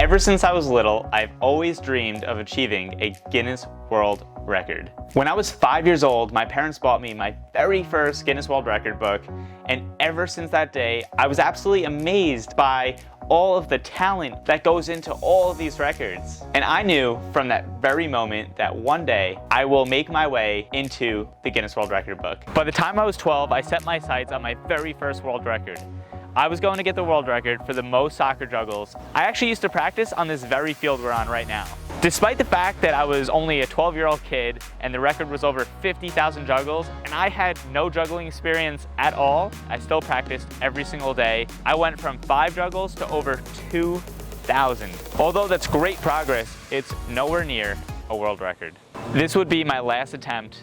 Ever since I was little, I've always dreamed of achieving a Guinness World Record. When I was 5 years old, my parents bought me my very first Guinness World Record book, and ever since that day, I was absolutely amazed by all of the talent that goes into all of these records. And I knew from that very moment that one day I will make my way into the Guinness World Record book. By the time I was 12, I set my sights on my very first world record. I was going to get the world record for the most soccer juggles. I actually used to practice on this very field we're on right now. Despite the fact that I was only a 12-year-old kid and the record was over 50,000 juggles, and I had no juggling experience at all, I still practiced every single day. I went from 5 juggles to over 2,000. Although that's great progress, it's nowhere near a world record. This would be my last attempt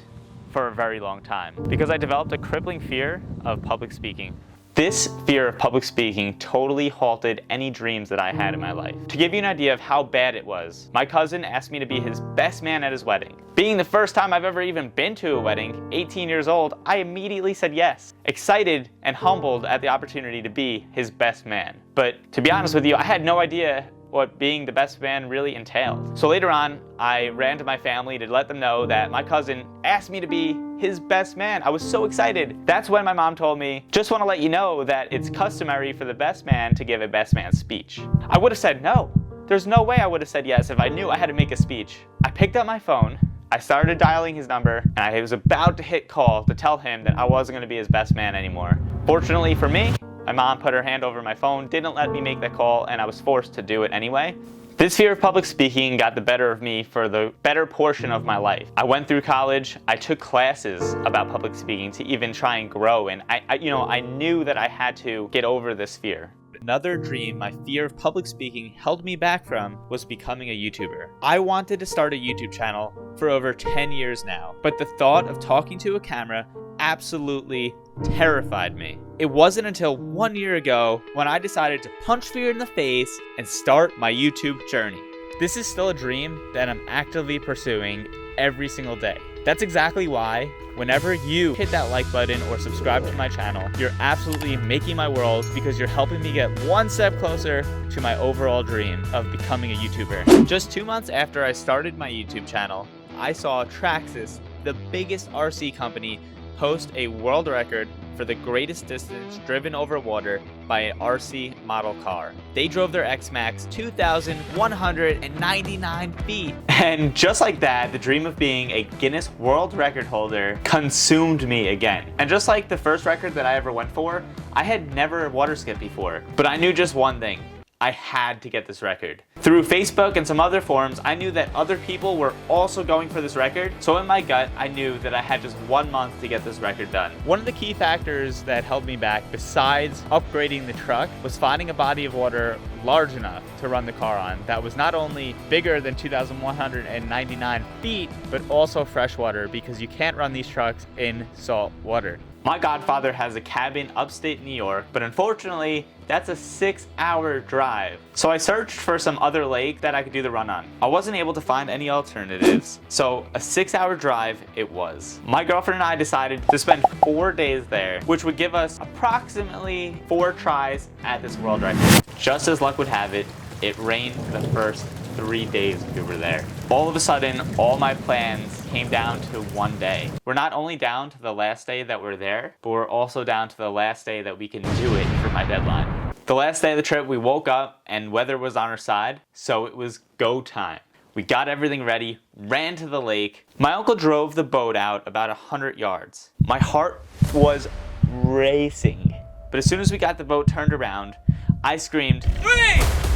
for a very long time because I developed a crippling fear of public speaking. This fear of public speaking totally halted any dreams that I had in my life. To give you an idea of how bad it was, my cousin asked me to be his best man at his wedding. Being the first time I've ever even been to a wedding, 18 years old, I immediately said yes, excited and humbled at the opportunity to be his best man. But to be honest with you, I had no idea what being the best man really entailed. So later on, I ran to my family to let them know that my cousin asked me to be his best man. I was so excited. That's when my mom told me, just want to let you know that it's customary for the best man to give a best man speech. I would have said no. There's no way I would have said yes if I knew I had to make a speech. I picked up my phone, I started dialing his number, and I was about to hit call to tell him that I wasn't going to be his best man anymore. Fortunately for me, my mom put her hand over my phone, didn't let me make that call, and I was forced to do it anyway. This fear of public speaking got the better of me for the better portion of my life. I went through college, I took classes about public speaking to even try and grow, and I knew that I had to get over this fear. Another dream my fear of public speaking held me back from was becoming a YouTuber. I wanted to start a YouTube channel for over 10 years now, but the thought of talking to a camera absolutely terrified me. It wasn't until 1 year ago when I decided to punch fear in the face and start my YouTube journey. This is still a dream that I'm actively pursuing every single day. That's exactly why whenever you hit that like button or subscribe to my channel, you're absolutely making my world because you're helping me get one step closer to my overall dream of becoming a YouTuber. Just 2 months after I started my YouTube channel, I saw Traxxas, the biggest RC company, post a world record for the greatest distance driven over water by an RC model car. They drove their X-Max 2,199 feet. And just like that, the dream of being a Guinness World Record holder consumed me again. And just like the first record that I ever went for, I had never water skipped before. But I knew just one thing. I had to get this record. Through Facebook and some other forums, I knew that other people were also going for this record, so in my gut, I knew that I had just 1 month to get this record done. One of the key factors that held me back, besides upgrading the truck, was finding a body of water large enough to run the car on that was not only bigger than 2,199 feet, but also freshwater, because you can't run these trucks in salt water. My godfather has a cabin upstate New York, but unfortunately, that's a 6-hour drive. So I searched for some other lake that I could do the run on. I wasn't able to find any alternatives, so a 6-hour drive it was. My girlfriend and I decided to spend 4 days there, which would give us approximately 4 tries at this world record. Just as luck would have it, it rained for the first 3 days we were there. All of a sudden, all my plans came down to one day. We're not only down to the last day that we're there, but we're also down to the last day that we can do it for my deadline. The last day of the trip, we woke up and weather was on our side, so it was go time. We got everything ready, ran to the lake. My uncle drove the boat out about 100 yards. My heart was racing. But as soon as we got the boat turned around, I screamed, 3,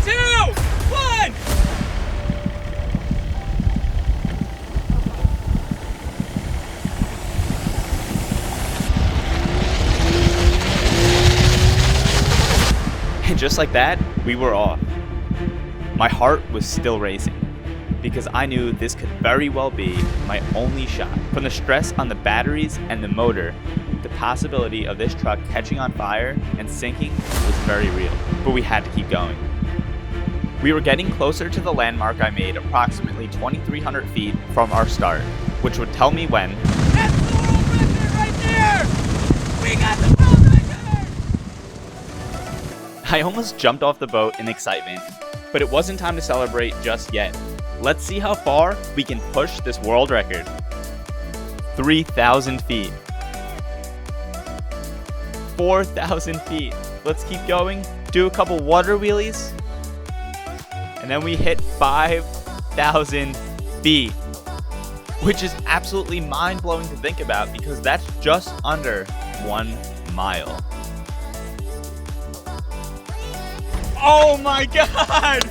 2, 1! And just like that, we were off. My heart was still racing because I knew this could very well be my only shot. From the stress on the batteries and the motor, the possibility of this truck catching on fire and sinking was very real, but we had to keep going. We were getting closer to the landmark I made approximately 2,300 feet from our start, which would tell me when. That's the world record right there! We got the world record! I almost jumped off the boat in excitement, But it wasn't time to celebrate just yet. Let's see how far we can push this world record. 3,000 feet. 4,000 feet. Let's keep going. Do a couple water wheelies. And then we hit 5,000 feet. Which is absolutely mind-blowing to think about because that's just under 1 mile. Oh my god!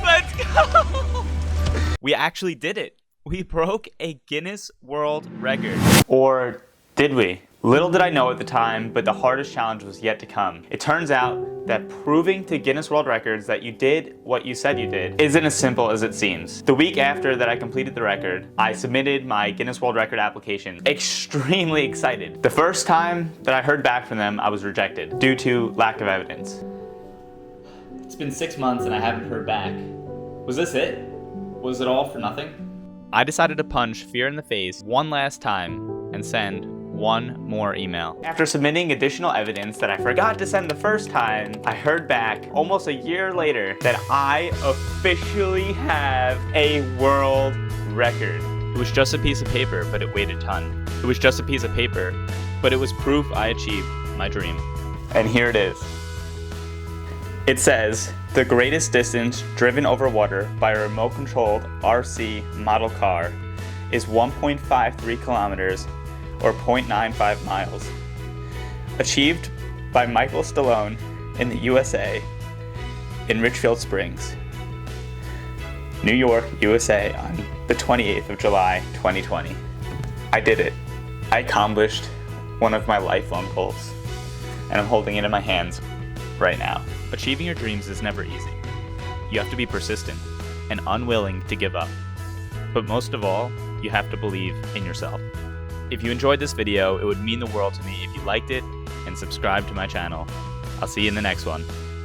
Let's go! We actually did it. We broke a Guinness World Record. Or did we? Little did I know at the time, but the hardest challenge was yet to come. It turns out that proving to Guinness World Records that you did what you said you did isn't as simple as it seems. The week after that I completed the record, I submitted my Guinness World Record application, extremely excited. The first time that I heard back from them, I was rejected due to lack of evidence. It's been 6 months and I haven't heard back. Was this it? Was it all for nothing? I decided to punch fear in the face one last time and send one more email. After submitting additional evidence that I forgot to send the first time, I heard back almost a year later that I officially have a world record. It was just a piece of paper, but it weighed a ton. It was just a piece of paper, but it was proof I achieved my dream. And here it is. It says, the greatest distance driven over water by a remote-controlled RC model car is 1.53 kilometers or 0.95 miles. Achieved by Michael Stallone in the USA in Richfield Springs, New York, USA on the 28th of July, 2020. I did it. I accomplished one of my lifelong goals, and I'm holding it in my hands right now. Achieving your dreams is never easy. You have to be persistent and unwilling to give up. But most of all, you have to believe in yourself. If you enjoyed this video, it would mean the world to me if you liked it and subscribed to my channel. I'll see you in the next one.